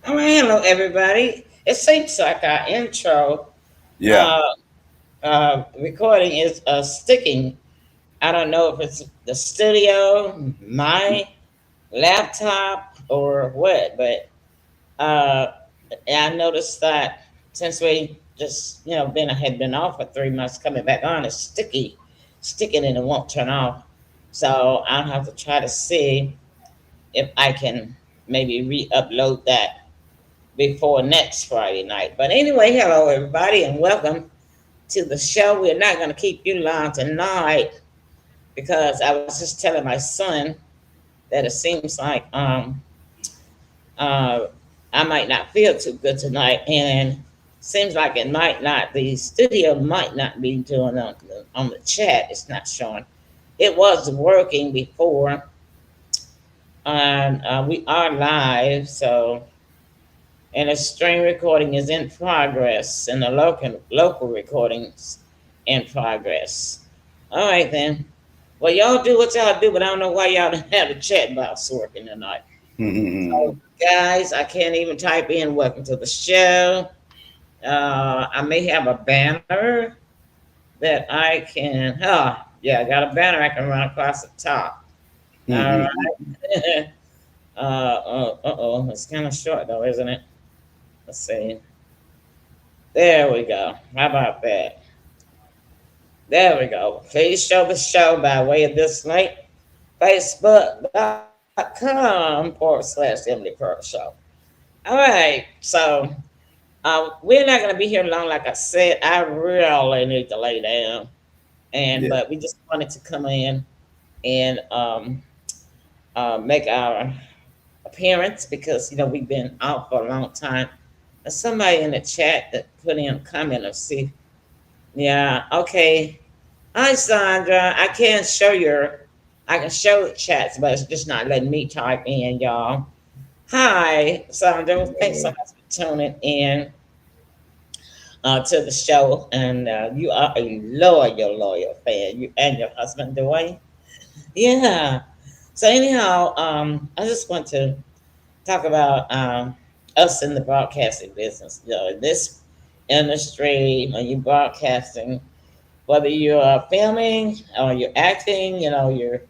All right, hello everybody. It seems like our intro Yeah. uh, recording is sticking. I don't know if it's the studio, my laptop, or what, but uh, I noticed that since we just been had been off for 3 months, coming back on, it's sticking, and it won't turn off. So I'll have to try to see if I can maybe re-upload that before next Friday night. But anyway, hello everybody and welcome to the show. We're not going to keep you long tonight because I was just telling my son that it seems like uh, I might not feel too good tonight, and seems like it might not. The studio might not be doing on the chat. It's not showing. It was working before, and we are live, so and a stream recording is in progress, and the local recordings in progress. All right then. Well, y'all do what y'all do, but I don't know why y'all didn't have the chat box working tonight. So, guys, I can't even type in "Welcome to the show." I may have a banner that I can. Oh, yeah, I got a banner I can run across the top. All right. Oh, it's kind of short though, isn't it? Let's see. There we go. How about that? There we go. Please show the show by way of this link, facebook.com/Emily Pearl Show. All right. So we're not going to be here long. Like I said, I really need to lay down. Yeah. But we just wanted to come in and make our appearance because, we've been out for a long time. There's somebody in the chat that put in a comment of see. Yeah, okay. Hi, Sandra. I can show the chats, but it's just not letting me type in, y'all. Hi, Sandra. Thanks so much for tuning in to the show. And you are a loyal fan. You and your husband, Dwayne. Yeah. So, anyhow, I just want to talk about us in the broadcasting business. In this industry, when you're broadcasting, whether you're filming or you're acting, you're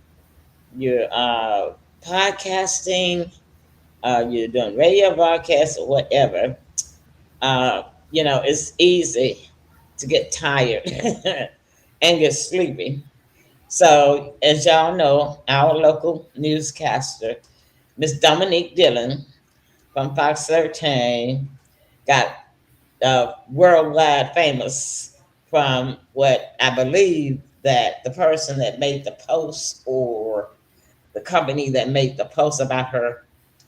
podcasting, you're doing radio broadcasts or whatever. Uh, it's easy to get tired and get sleepy. So, as y'all know, our local newscaster, Miss Dominique Dillon from Fox 13, got worldwide famous from what I believe that the person that made the post or the company that made the post about her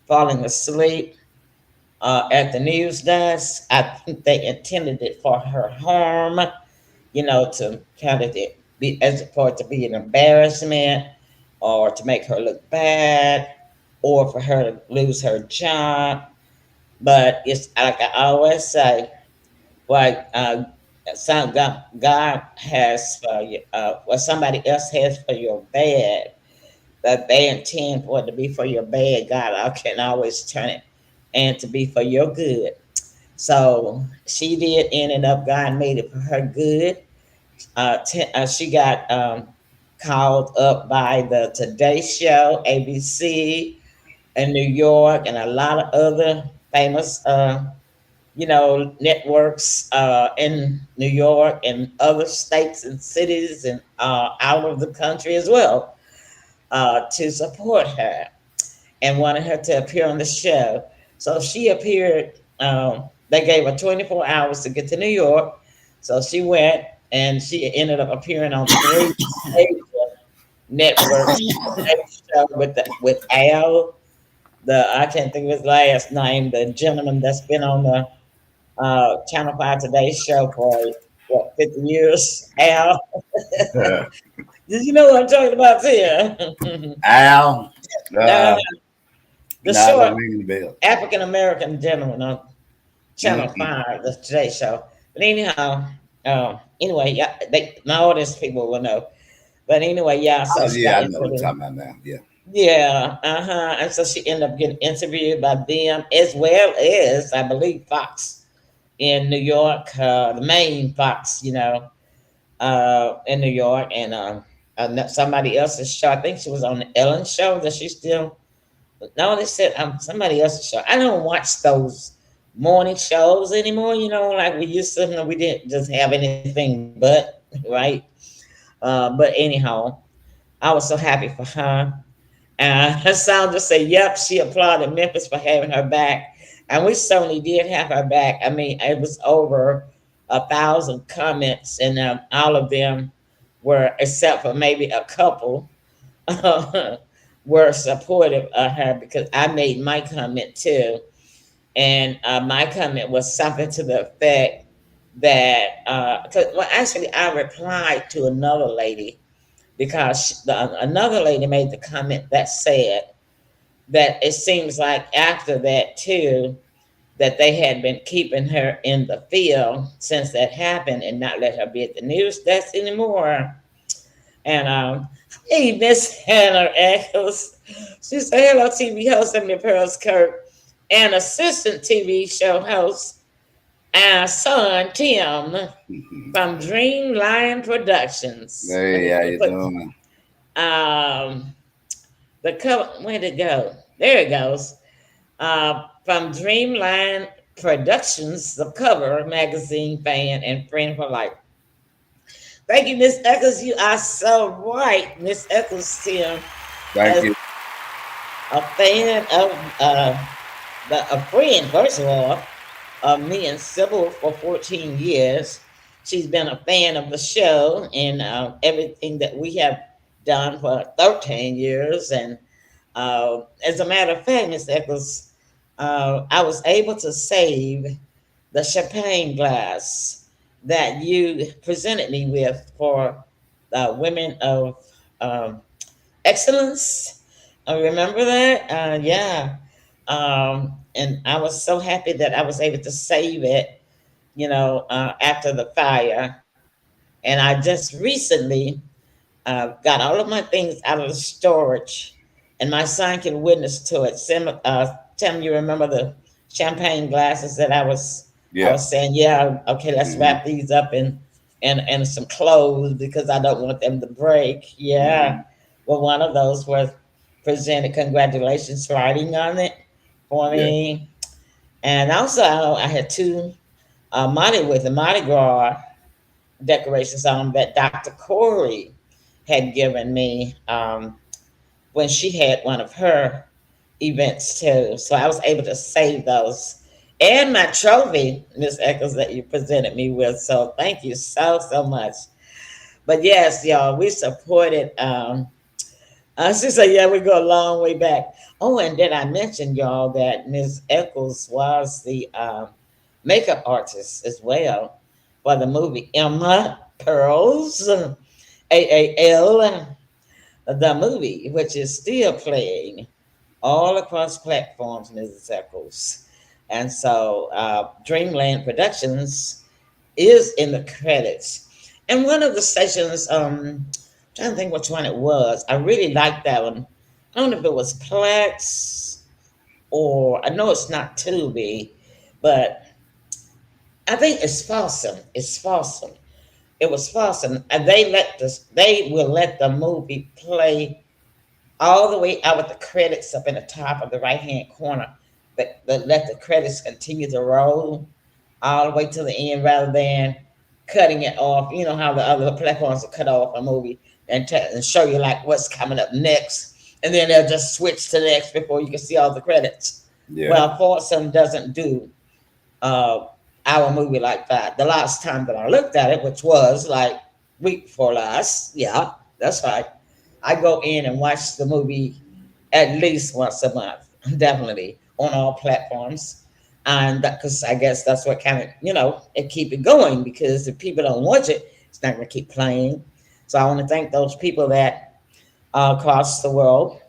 falling asleep at the news desk. I think they intended it for her harm, to kind of be as for it to be an embarrassment or to make her look bad or for her to lose her job. But it's like I always say, what some God has for you, what somebody else has for your bad, that they intend for it to be for your bad, God can always turn it and to be for your good. So she did ended up, God made it for her good. She got called up by the Today Show, ABC in New York, and a lot of other famous networks in New York and other states and cities and out of the country as well to support her and wanted her to appear on the show. So she appeared. They gave her 24 hours to get to New York. So she went and she ended up appearing on three major networks. Show with Al, the I can't think of his last name, the gentleman that's been on the Channel 5 Today show for what 50 years. Al, did you know what I'm talking about here? Al. uh, Uh, the no, short don't ring the bell. African American gentleman on Channel Mm-mm. 5, the Today Show. But anyhow, anyway, yeah, my audience people will know. But anyway, yeah, so Oh, she yeah, got I know what you're into talking about now. Yeah. Yeah, and so she ended up getting interviewed by them as well as I believe Fox in New York, the main Fox, in New York, and somebody else's show. I think she was on the Ellen show. That she still? No, they said somebody else's show. I don't watch those morning shows anymore. Like we used to. We didn't just have anything but right. But anyhow, I was so happy for her. And Sandra said, "Yep, she applauded Memphis for having her back," and we certainly did have her back. I mean, it was over 1,000 comments, and all of them were, except for maybe a couple, were supportive of her because I made my comment too, and my comment was something to the effect that, well, actually, I replied to another lady because another lady made the comment that said that it seems like after that too that they had been keeping her in the field since that happened and not let her be at the news desk anymore. And hey, Miss Hannah Eccles, she said, "Hello, TV host Emily Pearls Kirk, and assistant TV show host, our son Tim from Dream Lion Productions." Let Hey, me how you put doing? um the cover. Where'd it go? There it goes. From Dreamline Productions, the cover magazine fan and friend for life. Thank you, Miss Eccles. You are so right, Miss Eccles Tim, Thank as you. a fan of a friend, first of all, of me and Sybil for 14 years. She's been a fan of the show and everything that we have done for 13 years. And as a matter of fact, Miss Eccles, I was able to save the champagne glass that you presented me with for Women of um, Excellence. I remember that. Yeah. And I was so happy that I was able to save it, after the fire. And I just recently got all of my things out of the storage, and my son can witness to it. Tim, you remember the champagne glasses that I Yeah. was saying, yeah, okay, let's Hmm. wrap these up in some clothes because I don't want them to break. Yeah, Hmm. well, one of those was presented congratulations writing on it for Yeah. me, and also I had two Mardi Gras decorations on that Dr. Corey had given me when she had one of her events too. So I was able to save those and my trophy, Miss Eccles, that you presented me with. So thank you so much. But yes, y'all, we supported. She said, "Yeah, we go a long way back." Oh, and did I mention y'all that Miss Eccles was the makeup artist as well for the movie Emma Pearls, AAL, the movie, which is still playing all across platforms, Mrs. Eccles. And so Dreamland Productions is in the credits. And one of the stations, I'm trying to think which one it was. I really liked that one. I don't know if it was Plex or I know it's not Tubi, but I think it's Fossum. It's Fossum. It was Fossum, and they will let the movie play all the way out with the credits up in the top of the right hand corner. But let the credits continue to roll all the way to the end rather than cutting it off. You know how the other platforms will cut off a movie and show you like what's coming up next, and then they'll just switch to the next before you can see all the credits. Yeah. Well, Foursome doesn't do uh, our movie like that. The last time that I looked at it, which was like week before last, yeah, that's right. I go in and watch the movie at least once a month, definitely on all platforms, and because I guess that's what kind of it keep it going because if people don't watch it, it's not going to keep playing. So I want to thank those people that across the world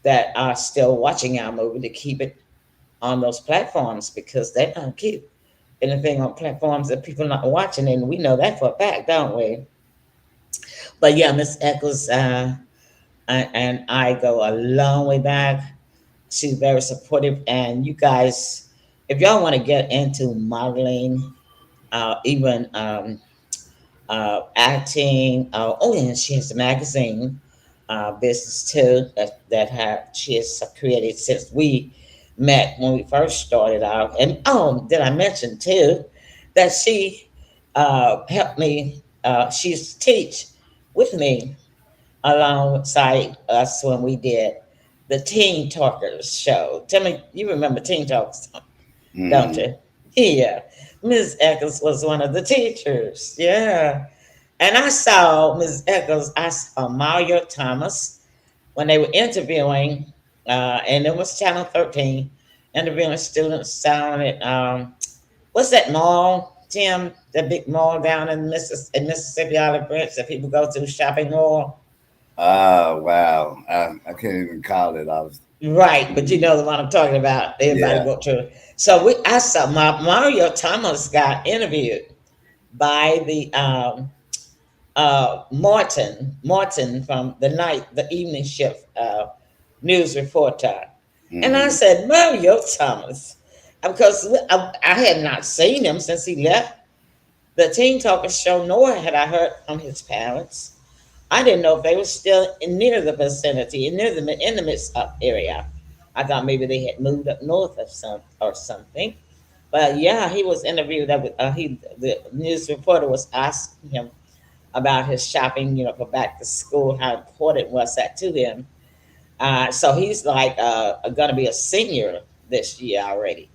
that are still watching our movie to keep it on those platforms because they don't keep anything on platforms that people not watching, and we know that for a fact, don't we? But yeah, Miss Eccles, and I go a long way back. She's very supportive, and you guys, if y'all want to get into modeling, even acting. Oh, and she has a magazine business too that she has created since we met when we first started out. And oh, did I mention too that she helped me? She used to teach with me alongside us when we did the Teen Talkers show. Tell me, you remember Teen Talkers, don't Hmm. you? Yeah. Ms. Eccles was one of the teachers. Yeah. And I saw Ms. Eccles, I saw Mario Thomas when they were interviewing, and it was Channel 13, interviewing students down at, what's that mall, Tim? The big mall down in Mississippi, Olive Branch that people go to, shopping mall. Wow. I can't even call it. I was. Right, but you know the one I'm talking about. Everybody Yeah. go to. So I saw Mario Thomas got interviewed by the Martin from the evening shift news reporter, and I Hmm. said Mario Thomas, because I had not seen him since he left the Teen Talker show, nor had I heard from his parents. I didn't know if they were still near the vicinity, near the in the midst up area. I thought maybe they had moved up north or something. But yeah, he was interviewed. The news reporter was asking him about his shopping, for back to school, how important was that to him. So he's like going to be a senior this year already.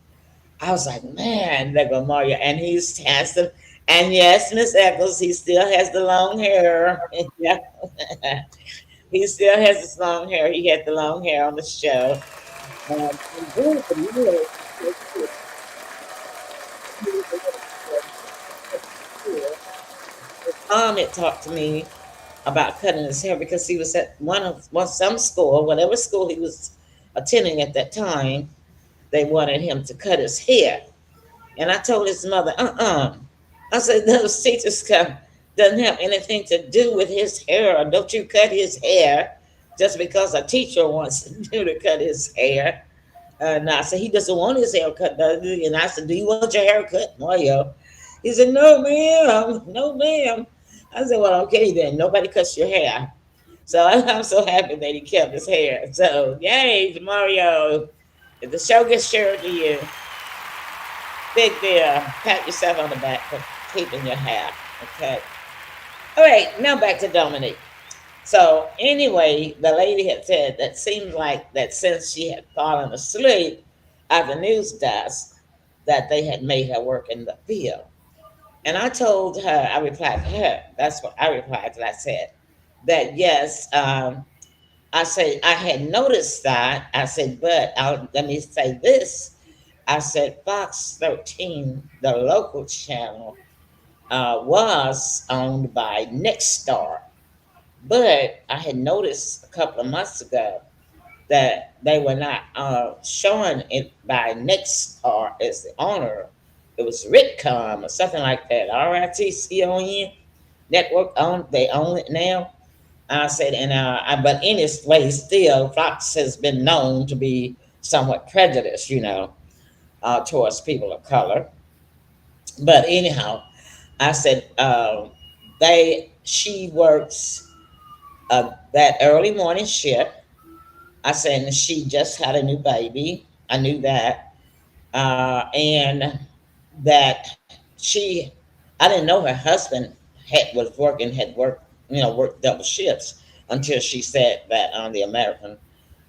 I was like, man, there go Mario, and he's handsome. And yes, Miss Eccles, he still has the long hair. Yeah, he still has his long hair. He had the long hair on the show. And then for years, he was a little kid. His mom had talked to me about cutting his hair because he was at some school, whatever school he was attending at that time. They wanted him to cut his hair, and I told his mother, I said, those teachers come doesn't have anything to do with his hair. Don't you cut his hair just because a teacher wants you to cut his hair. And I said, he doesn't want his hair cut, does he? And I said, do you want your hair cut, Mario? He said, no, ma'am. No, ma'am. I said, well, okay, then. Nobody cuts your hair. So I'm so happy that he kept his hair. So, yay, Mario. If the show gets shared to you, big deal. Pat yourself on the back for keeping your hair. Okay. All right, now back to Dominique. So anyway, the lady had said that seemed like that since she had fallen asleep at the news desk, that they had made her work in the field. And I told her, I replied to her, that's what I replied to. I said that yes, I said I had noticed that. I said, but let me say this. I said Fox 13, the local channel, was owned by Nexstar. But I had noticed a couple of months ago that they were not showing it by Nexstar as the owner. It was Ritcom or something like that. RITCON network they own it now. I said, but anyway, still, Fox has been known to be somewhat prejudiced, towards people of color. But anyhow, I said, she works that early morning shift. I said, and she just had a new baby. I knew that. And that I didn't know her husband had worked, worked double shifts until she said that on the American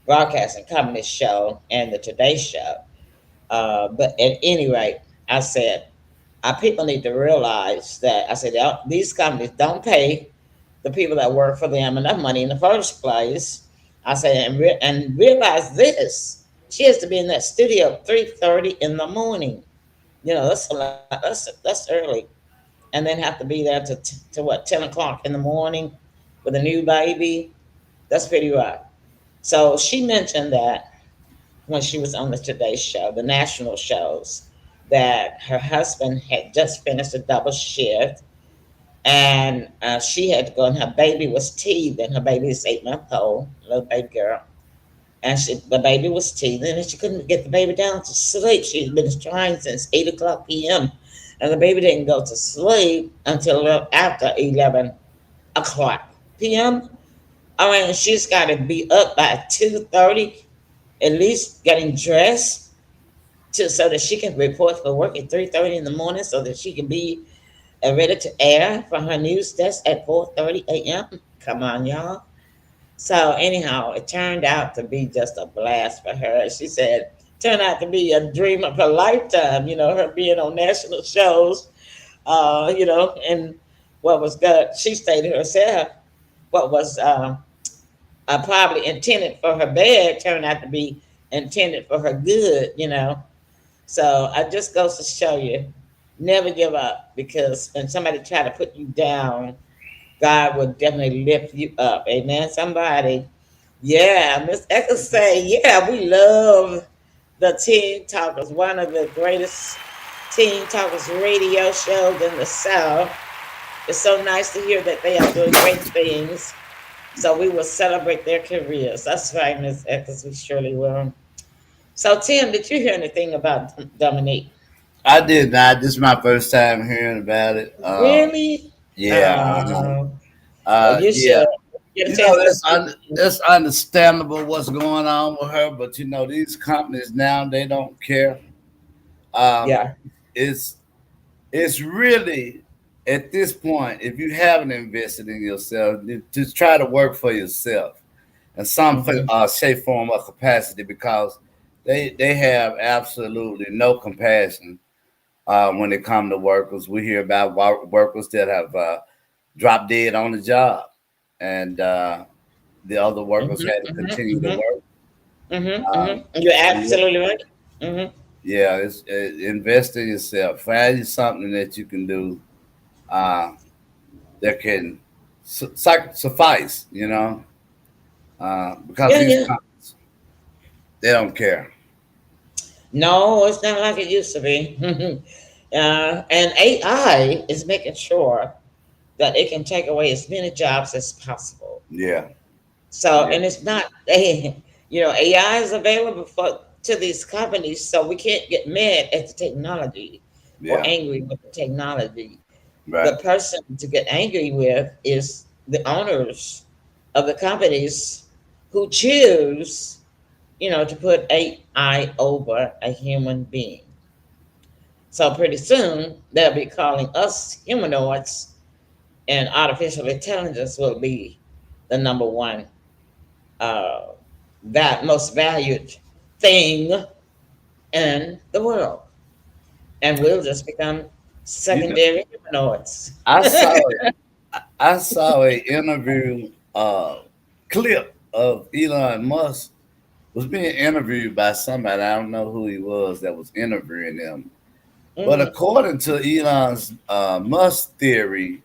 Broadcasting Company show and the Today Show. But at any rate, I said, our people need to realize that, I said, these companies don't pay the people that work for them enough money in the first place. I said, and realize this. She has to be in that studio at 3:30 in the morning. That's a lot. That's early, and then have to be there to what 10 o'clock in the morning with a new baby. That's pretty rough. So she mentioned that when she was on the Today Show, the national shows, that her husband had just finished a double shift and she had to go, and her baby was teething. Her baby is 8 months old, little baby girl, and the baby was teething, and she couldn't get the baby down to sleep. She'd been trying since 8 o'clock p.m., and the baby didn't go to sleep until after 11 o'clock p.m. I mean, she's got to be up by 2:30, at least getting dressed so that she can report for work at 3:30 in the morning, so that she can be ready to air for her news desk at 4:30 a.m. Come on, y'all. So anyhow, it turned out to be just a blast for her. She said, turned out to be a dream of her lifetime. Her being on national shows. And what was good, she stated herself, what was probably intended for her bad turned out to be intended for her good. So it just goes to show you, never give up, because when somebody try to put you down, God will definitely lift you up. Amen. Somebody, yeah, Miss Eccles say, yeah, we love the Teen Talkers, one of the greatest Teen Talkers radio shows in the South. It's so nice to hear that they are doing great things. So we will celebrate their careers. That's right, Miss Eccles, we surely will. So Tim, did you hear anything about Dominique? I did not. This is my first time hearing about it. Really? Yeah, Oh, well, you yeah. should get a chance to speak. That's understandable what's going on with her, but these companies now, they don't care. Um, Yeah. it's it's really, at this point, if you haven't invested in yourself, just try to work for yourself in some Hmm. shape, form, or capacity, because they have absolutely no compassion when it comes to workers. We hear about workers that have dropped dead on the job, and the other workers Hmm. had to Hmm. continue to Hmm. work. Hmm. Hmm. Um, You're so yeah, absolutely right. Hmm. yeah, it's invest in yourself. Find you something that you can do uh, that can suffice. Because Yeah, these yeah. companies, they don't care. No, it's not like it used to be. And AI is making sure that it can take away as many jobs as possible. Yeah, So, yeah, and it's not, AI is available to these companies, so we can't get mad at the technology or yeah. angry with the technology. The Right. person to get angry with is the owners of the companies who choose, to put AI over a human being. So pretty soon they'll be calling us humanoids, and artificial intelligence will be the number one, uh, that most valued thing in the world, and we'll just become You know, secondary humanoids. I saw I saw a interview clip of Elon Musk was being interviewed by somebody. I don't know who he was that was interviewing him. But Hmm. according to Elon's Musk theory,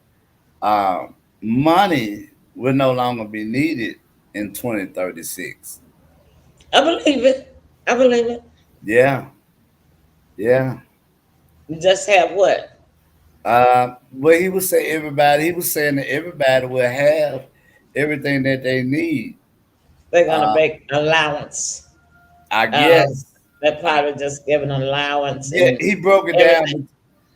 money will no longer be needed in 2036. I believe it. I believe it. Yeah, yeah. You just have what? Well, he was saying that everybody will have everything that they need. They're gonna Uh, make allowance. I Uh, guess. they're probably just giving allowance, Yeah, and he broke it everything. down.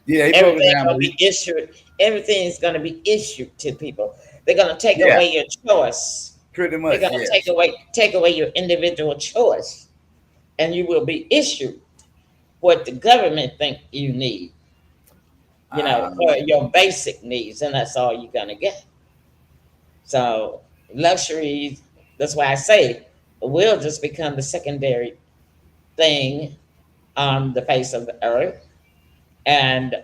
Yeah, he broke it Everything down. gonna be issued. Everything is gonna be issued to people. They're gonna take Yeah, away your choice. pretty They're much. gonna Yes. take away your individual choice, and you will be issued what the government think you need. For Um, your basic needs, and that's all you're gonna get. So luxury. That's why I say will just become the secondary thing on the face of the earth, and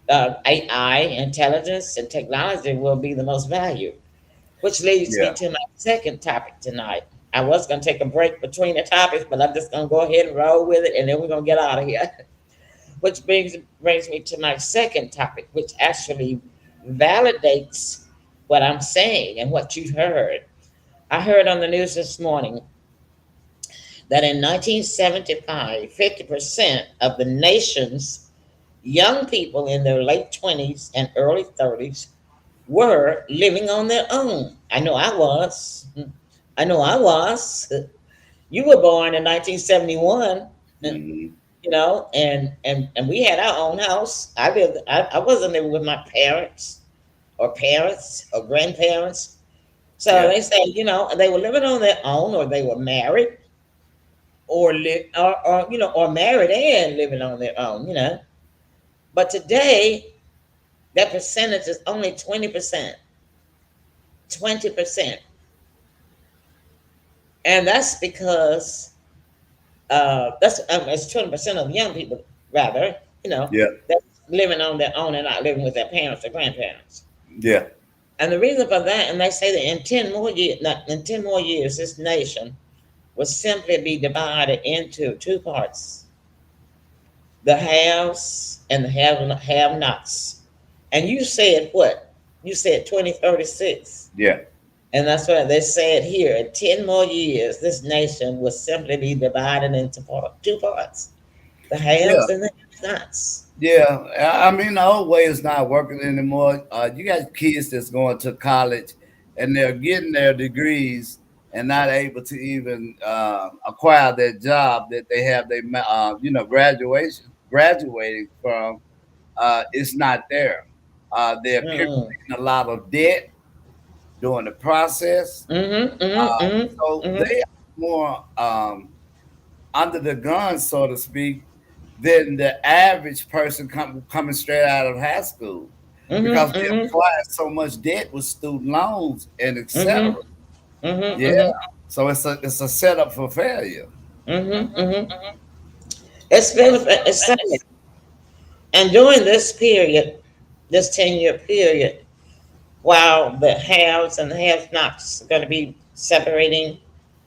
AI, intelligence, and technology will be the most valued. Which leads me yeah. to my second topic tonight. I was going to take a break between the topics, but I'm just going to go ahead and roll with it, and then we're going to get out of here. Which brings me to my second topic, which actually validates what I'm saying and what you heard. I heard on the news this morning that in 1975, 50% of the nation's young people in their late 20s and early 30s were living on their own. I know I was. I know I was. You were born in 1971, Mhm. and we had our own house. I wasn't living with my parents or grandparents. So Yeah. they said, they were living on their own, or they were married, or married and living on their own. But today, that percentage is only 20%. 20%. And that's because it's 20% of young people, rather, Yeah. that's living on their own and not living with their parents or grandparents. Yeah. And the reason for that, and they say that in 10 more years, this nation will simply be divided into two parts: the haves and the have-nots. And you said what? You said 2036. Yeah. And that's what they said here. In 10 more years, this nation will simply be divided into two parts: the Yeah. haves and the have-nots. Yeah, I mean the old way is not working anymore. You got kids that's going to college and they're getting their degrees and not able to even acquire that job that they have. Graduating from. It's not there. They're Mm-hmm. accumulating a lot of debt during the process, Mm-hmm. Mm-hmm. so Mm-hmm. they are more under the gun, so to speak, than the average person coming straight out of high school because Mm-hmm. they Mm-hmm. acquired so much debt with student loans and etc. Mm-hmm. Mm-hmm. Yeah, Mm-hmm. so it's a setup for failure. Mm-hmm. Mm-hmm. It's sad. And during this period, this 10-year period, while the haves and the have-nots are going to be separating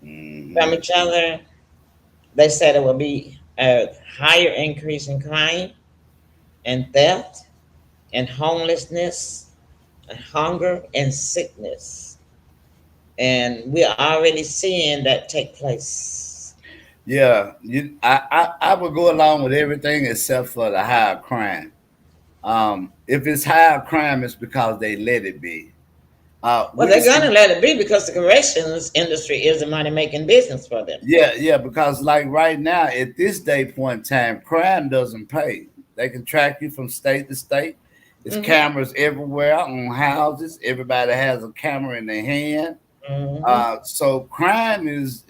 from Hmm. each other, they said it will be a higher increase in crime and theft and homelessness and hunger and sickness. And we're already seeing that take place. Yeah, I would go along with everything except for the higher crime. If it's higher crime, it's because they let it be. Well, We can they're see. going to let it be because the corrections industry is a money making business for them. Yeah, yeah, because like right now, at this day point in time, crime doesn't pay. They can track you from state to state. There's Mm-hmm. cameras everywhere on houses. Everybody has a camera in their hand. Mm-hmm. So crime is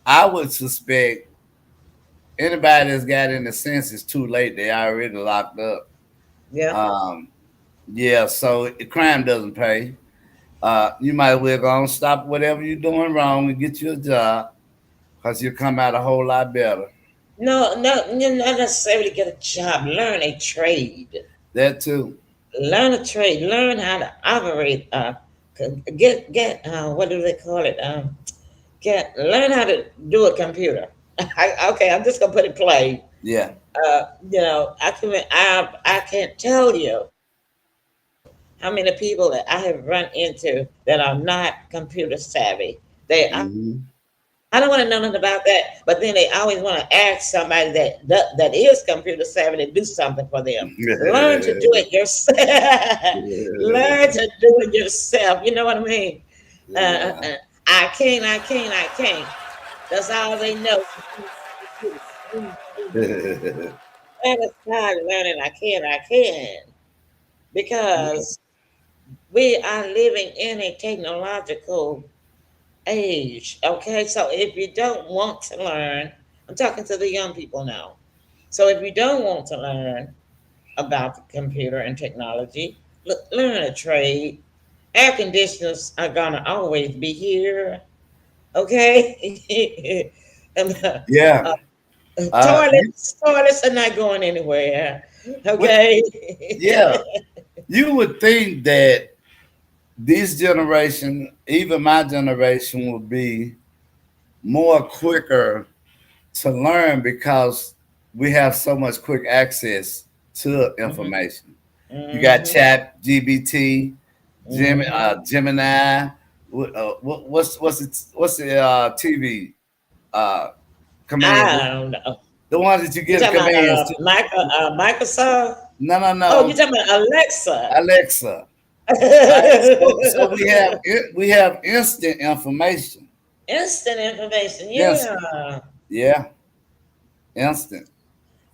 I would suspect anybody that's got in the sense is too late. They already locked up. Yeah. Um, yeah, so crime doesn't pay. You might well go and stop whatever you're doing wrong and get you a job because you'll come out a whole lot better. No, no, you not necessarily get a job. Learn a trade. That too. Learn a trade. Learn how to operate. Get what do they call it? Get learn how to do a computer. Okay, I'm just gonna put it plain. Yeah. I can't tell you how many people that I have run into that are not computer savvy. Hmm. I don't want to know nothing about that, but then they always want to ask somebody that is computer savvy to do something for them. Learn to do it yourself. Learn to do it yourself. You know what I mean? Uh, uh, Yeah. uh, I can't. That's all they know. Let us start learning. I can, because we are living in a technological age. Okay, so if you don't want to learn, I'm talking to the young people now. So if you don't want to learn about the computer and technology, learn a trade. Air conditioners are gonna always be here. Okay, and, Yeah. You, toilets are not going anywhere. what? Okay. Yeah. You would think that this generation, even my generation, would be more quicker to learn because we have so much quick access to Mhm. information. You got Mhm. Chat, GBT, Mhm. Gemini. What's the TV uh, command? I don't know. The ones that you You get a talking about commands to. Microsoft? No, no, Oh, you no. talking about Alexa? Alexa. Right. So we have instant information. Instant information, Instant. yeah. Yeah. Instant.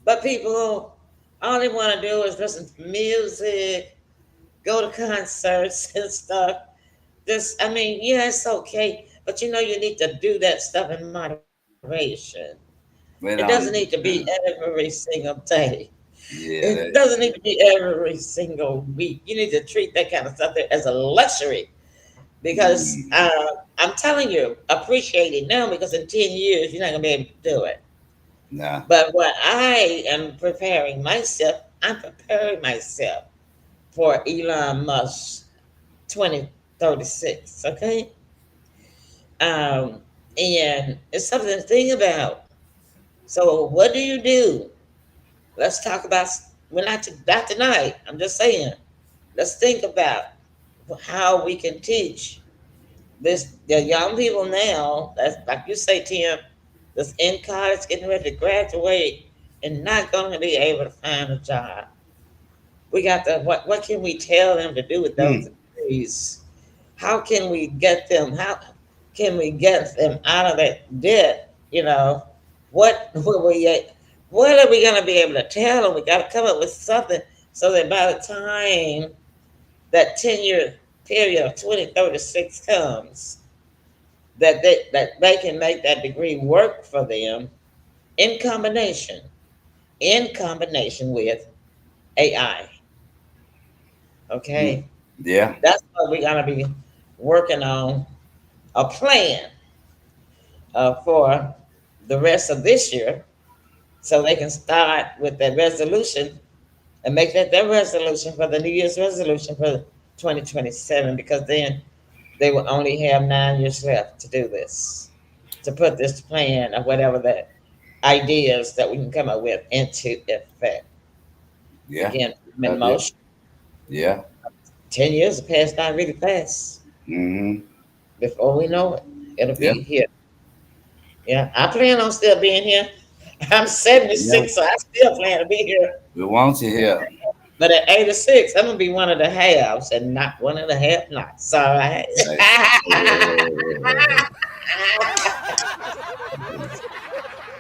But people, all they want to do is listen to music, go to concerts and stuff. This, I mean, yeah, it's okay, but you need to do that stuff in moderation. It doesn't Wait need to on be it. every single day. Yeah, It that's doesn't need to true. be every single week. You need to treat that kind of stuff as a luxury because Mm, I'm telling you, appreciate it now because in 10 years, you're not going to be able to do it. nah. But what I am preparing myself, I'm preparing myself for Elon Musk 2036, okay? Um, and it's something to think about. So, what do you do? Let's talk about, we're not tonight, I'm just saying. Let's think about how we can teach the young people now, that's like you say, Tim, that's in college, getting ready to graduate, and not going to be able to find a job. We got to, what can we tell them to do with those Hmm. degrees? How can we get them? How can we get them out of that debt? What will we? What are we going to be able to tell them? We got to come up with something so that by the time that 10-year period of 2036 comes, that they can make that degree work for them in combination with AI. Hmm. Okay, Yeah. that's what we're gonna be working on, a plan for the rest of this year, so they can start with that resolution and make that their resolution for the New Year's resolution for 2027. Because then they will only have 9 years left to do this, to put this plan or whatever the ideas that we can come up with into effect. Yeah. Again, I'm in That's it. motion. Yeah. 10 years have passed by really fast. Mm-hmm. Before we know it, it'll Yeah. be here. Yeah, I plan on still being here. I'm Yeah. 76, so I still plan to be here. We want you here. But at 86, I'm gonna be one of the haves and not one of the have-nots. All right. Right.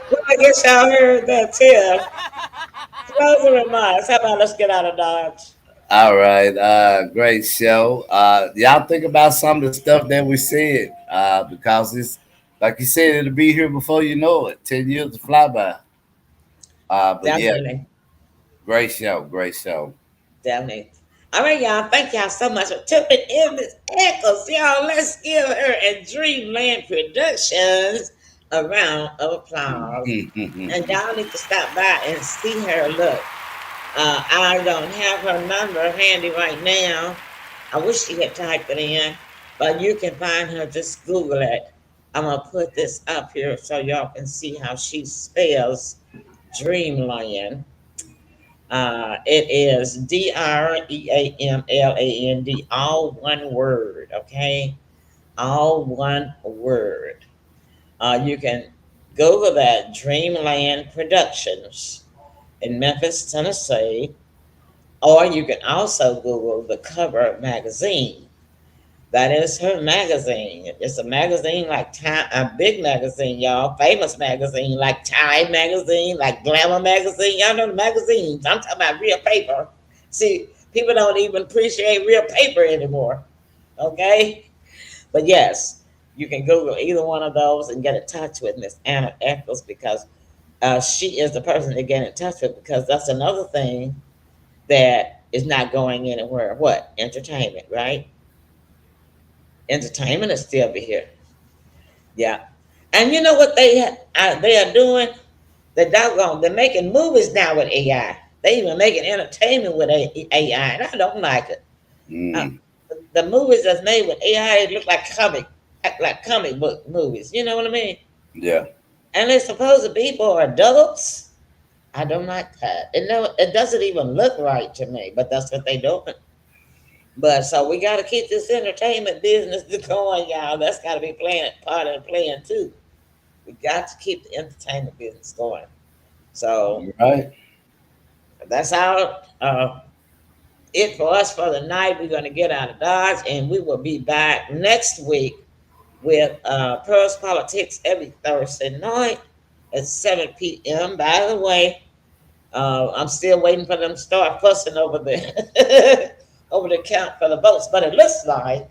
Well, I guess y'all heard that, Tim. Closing remarks. How about let's get out of Dodge? All right. Great show. Y'all think about some of the stuff that we said, because it's like you said, it'll be here before you know it. 10 years to fly by. But yeah, Definitely. great show. Great show. Definitely. All right, y'all. Thank y'all so much for tuning in. Miss Eccles, y'all. Let's give her and Dreamland Productions a round of applause. And y'all need to stop by and see her. Look, I don't have her number handy right now. I wish she had typed it in, but you can find her. Just Google it. I'm gonna put this up here so y'all can see how she spells Dreamland. It is Dreamland, all one word, okay? All one word. You can Google that, Dreamland Productions in Memphis, Tennessee, or you can also Google the Cover Magazine. That is her magazine. It's a magazine like Time, a big magazine, y'all, famous magazine like Time magazine, like Glamour magazine. Y'all know the magazines. I'm talking about real paper. See, people don't even appreciate real paper anymore. Okay, but yes, you can Google either one of those and get in touch with Miss Anna Eccles because she is the person to get in touch with because that's another thing that is not going anywhere. What entertainment, right? Entertainment is still be here. Yeah. And you know what they are doing? They're making movies now with AI. They even making entertainment with AI, and I don't like it. Uh, Mm, the movies that's made with AI look like comic book movies. You know what I mean? yeah. And they're supposed to be for adults. I don't like that. It doesn't even look right to me, but that's what they doing. But so we got to keep this entertainment business going, y'all. That's got to be playing part of the plan too. We got to keep the entertainment business going. So Right. that's our it for us for the night. We're going to get out of Dodge, and we will be back next week with Pearls Politics every Thursday night at 7 p.m. By the way, I'm still waiting for them to start fussing over the over the count for the votes, but it looks like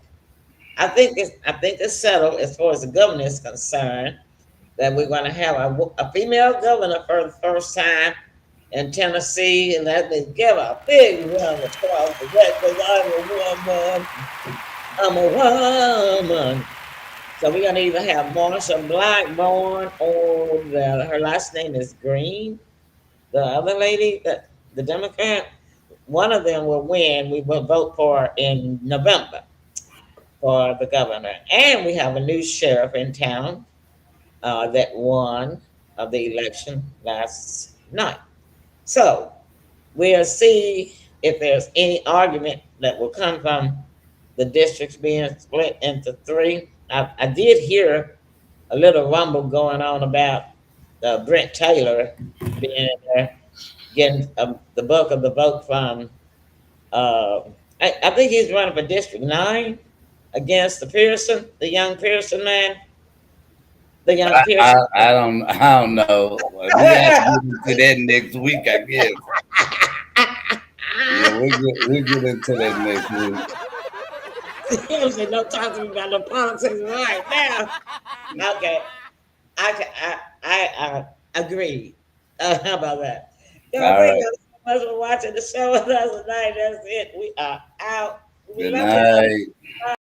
I think it's settled as far as the governor is concerned that we're going to have a female governor for the first time in Tennessee, and let me give a big round of applause for that because I'm a woman. So we're gonna either have Marsha Blackburn or her last name is Green. The other lady, the Democrat, one of them will win. We will vote for in November for the governor, and we have a new sheriff in town that won of the election last night. So we'll see if there's any argument that will come from the districts being split into three. I did hear a little rumble going on about Brent Taylor being there, getting the bulk of the vote from. Uh, I think he's running for District 9 against the Pearson, the young Pearson man, the young Pearson. I don't know. We have to get into that next week, I guess. Yeah, we get into that next week. Him said, "Don't talk to me about no politics right now." Okay, I agree. How about that? Y'all, All thank right. you so much for watching the show with us tonight. That's it. We are out. We Good love you. night.